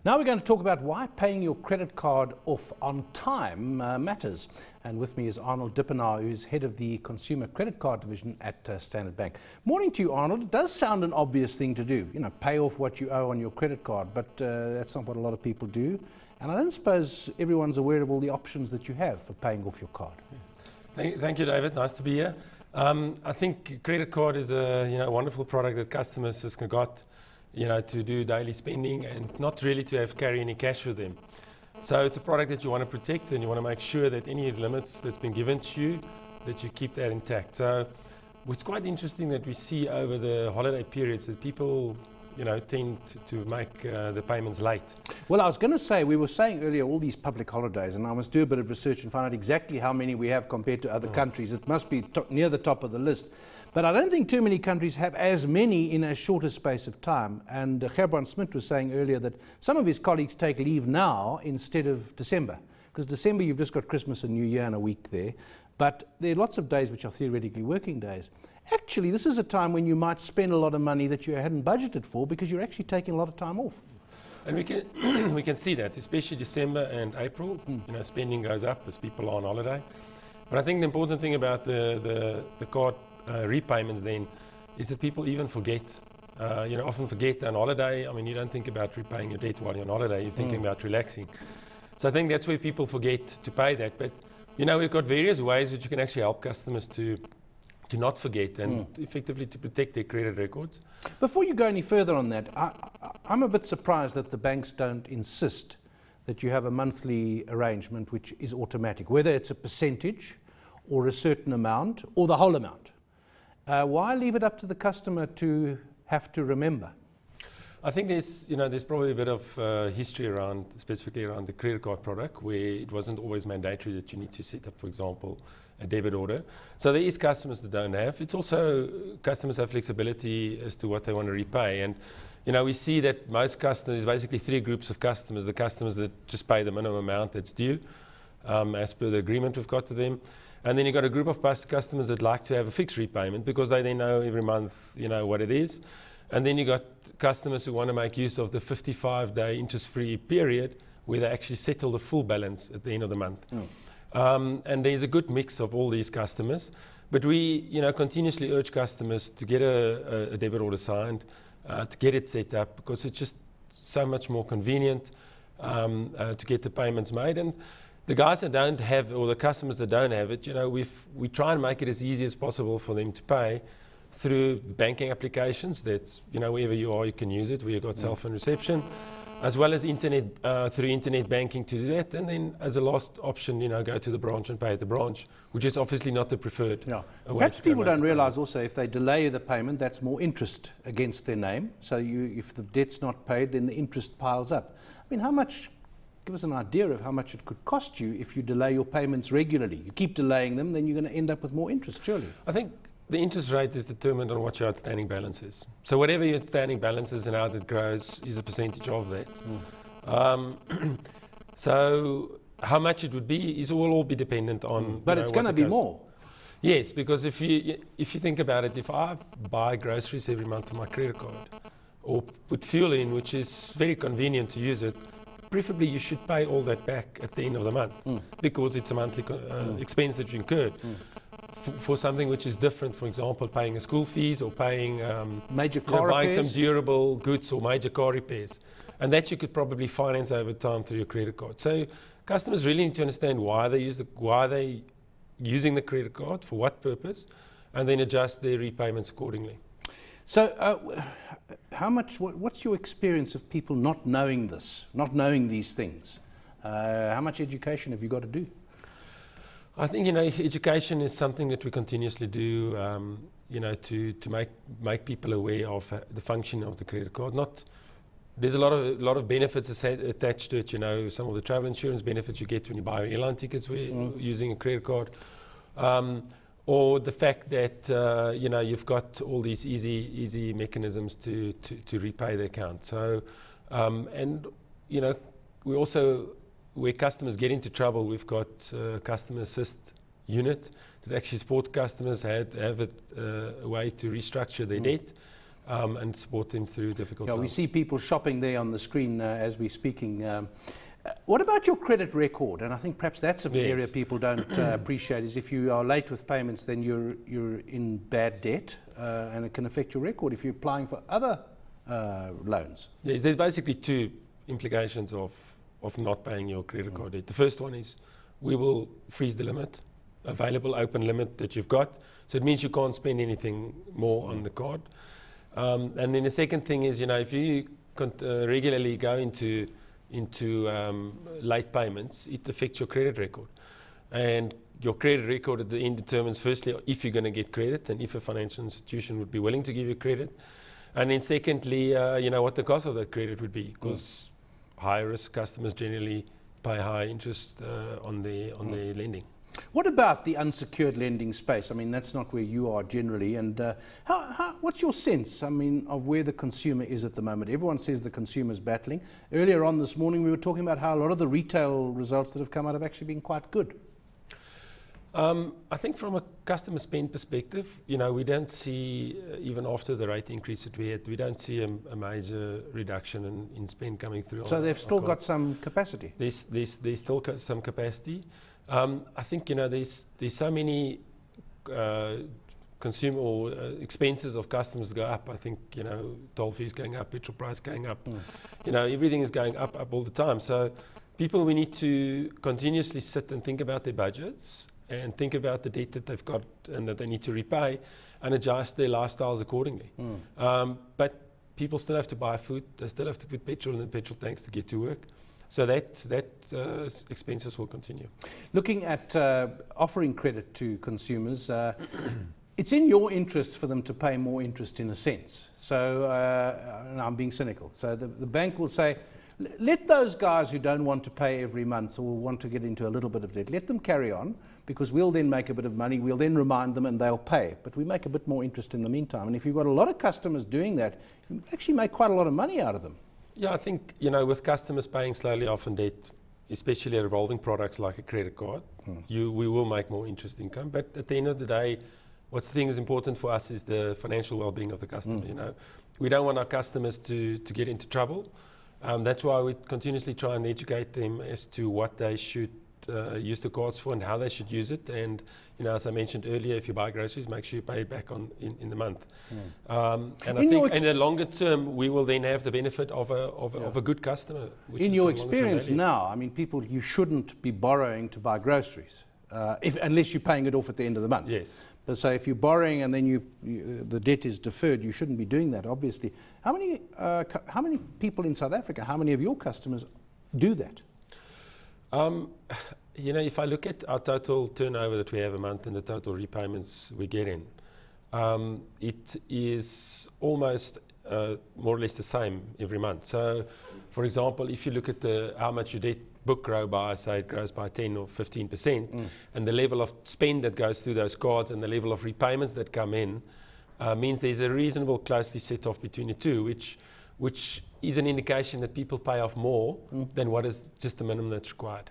Now we're going to talk about why paying your credit card off on time matters. And with me is Arnold Dippenaar, who's head of the Consumer Credit Card Division at Standard Bank. Morning to you, Arnold. It does sound an obvious thing to do, you know, pay off what you owe on your credit card, but that's not what a lot of people do. And I don't suppose everyone's aware of all the options that you have for paying off your card. Thank you, David. Nice to be here. I think credit card is a wonderful product that customers has got, to do daily spending and not really to carry any cash with them. So it's a product that you want to protect, and you want to make sure that any limits that's been given to you, that you keep that intact. So it's quite interesting that we see over the holiday periods that people tend to make the payments late. Well, I was going to say, we were saying earlier all these public holidays, and I must do a bit of research and find out exactly how many we have compared to other countries. It must be near the top of the list. But I don't think too many countries have as many in a shorter space of time. And Gerbrand Smit was saying earlier that some of his colleagues take leave now instead of December. Because December you've just got Christmas and New Year in a week there. But there are lots of days which are theoretically working days. Actually, this is a time when you might spend a lot of money that you hadn't budgeted for because you're actually taking a lot of time off. And we can we can see that, especially December and April. Spending goes up as people are on holiday. But I think the important thing about the card repayments then is that people even forget. Often forget on holiday. I mean, you don't think about repaying your debt while you're on holiday. You're thinking about relaxing. So I think that's where people forget to pay that. But we've got various ways that you can actually help customers to not forget and effectively to protect their credit records. Before you go any further on that, I'm a bit surprised that the banks don't insist that you have a monthly arrangement which is automatic, whether it's a percentage or a certain amount or the whole amount. Why leave it up to the customer to have to remember? I think there's probably a bit of history around, specifically around the credit card product, where it wasn't always mandatory that you need to set up, for example, a debit order. So there is customers that don't have. It's also customers have flexibility as to what they want to repay. And we see that most customers, basically three groups of customers: the customers that just pay the minimum amount that's due, as per the agreement we've got to them. And then you've got a group of customers that like to have a fixed repayment because they know every month, what it is. And then you've got customers who want to make use of the 55-day interest-free period where they actually settle the full balance at the end of the month. And there's a good mix of all these customers. But we continuously urge customers to get a debit order signed, to get it set up, because it's just so much more convenient to get the payments made. And the guys that don't have, or the customers that don't have it, we try and make it as easy as possible for them to pay through banking applications. That's, wherever you are, you can use it, where you've got cell phone reception, as well as internet, through internet banking to do that. And then as a last option, go to the branch and pay at the branch, which is obviously not the preferred way. Perhaps people don't realize also, if they delay the payment, that's more interest against their name. So if the debt's not paid, then the interest piles up. I mean, how much? Give us an idea of how much it could cost you if you delay your payments regularly. You keep delaying them, then you're going to end up with more interest, surely. I think the interest rate is determined on what your outstanding balance is. So whatever your outstanding balance is and how it grows is a percentage of that. So how much it would be will all be dependent on. But it's going to be more. Yes, because if you think about it, if I buy groceries every month on my credit card, or put fuel in, which is very convenient to use it, preferably you should pay all that back at the end of the month, because it's a monthly expense that you incurred. For something which is different, for example, paying a school fees or paying major car buying repairs, some durable goods or major car repairs, and that you could probably finance over time through your credit card. So customers really need to understand why they using the credit card, for what purpose, and then adjust their repayments accordingly. So what's your experience of people not knowing this, not knowing these things? How much education have you got to do? I think education is something that we continuously do, to make people aware of the function of the credit card. There's a lot of benefits attached to it. Some of the travel insurance benefits you get when you buy airline tickets using a credit card, or the fact that you've got all these easy mechanisms to repay the account. So we also, where customers get into trouble, we've got a customer assist unit that actually support customers have a way to restructure their debt and support them through difficult times. We see people shopping there on the screen as we're speaking. What about your credit record? And I think perhaps that's an area people don't appreciate, is if you are late with payments, then you're in bad debt, and it can affect your record if you're applying for other loans. Yeah, there's basically two implications of not paying your credit card debt. The first one is we will freeze the limit, available open limit that you've got. So it means you can't spend anything more on the card. And then the second thing is, if you regularly go into late payments, it affects your credit record. And your credit record at the end determines, firstly, if you're going to get credit and if a financial institution would be willing to give you credit. And then secondly, what the cost of that credit would be, because high risk customers generally pay high interest on their lending. What about the unsecured lending space? I mean, that's not where you are generally. And what's your sense, of where the consumer is at the moment? Everyone says the consumer's battling. Earlier on this morning, we were talking about how a lot of the retail results that have come out have actually been quite good. I think from a customer spend perspective, we don't see, even after the rate increase that we had, we don't see a major reduction in spend coming through. So they've still got some capacity? There's still some capacity. I think, there's so many consumer or expenses of customers go up. I think, toll fees going up, petrol price going up. Everything is going up all the time. So people, we need to continuously sit and think about their budgets and think about the debt that they've got and that they need to repay and adjust their lifestyles accordingly. But people still have to buy food, they still have to put petrol in the petrol tanks to get to work. So that expenses will continue. Looking at offering credit to consumers, it's in your interest for them to pay more interest in a sense. So, and I'm being cynical. So the bank will say, let those guys who don't want to pay every month or want to get into a little bit of debt, let them carry on, because we'll then make a bit of money, we'll then remind them and they'll pay. But we make a bit more interest in the meantime. And if you've got a lot of customers doing that, you actually make quite a lot of money out of them. Yeah, I think, with customers paying slowly off in debt, especially revolving products like a credit card, we will make more interest income. But at the end of the day, what the thing is important for us is the financial well-being of the customer. We don't want our customers to get into trouble. That's why we continuously try and educate them as to what they should use the cards for and how they should use it. And as I mentioned earlier, if you buy groceries, make sure you pay it back in the month. And I think in the longer term, we will then have the benefit of a good customer. In your experience now, people, you shouldn't be borrowing to buy groceries unless you're paying it off at the end of the month. Yes. But so if you're borrowing and then the debt is deferred, you shouldn't be doing that, obviously. How many people in South Africa, how many of your customers do that? If I look at our total turnover that we have a month and the total repayments we get in, it is almost more or less the same every month. So, for example, if you look at how much your debt book grow by, say it grows by 10 or 15%, and the level of spend that goes through those cards and the level of repayments that come in means there's a reasonable closely set off between the two, which is an indication that people pay off more than what is just the minimum that's required.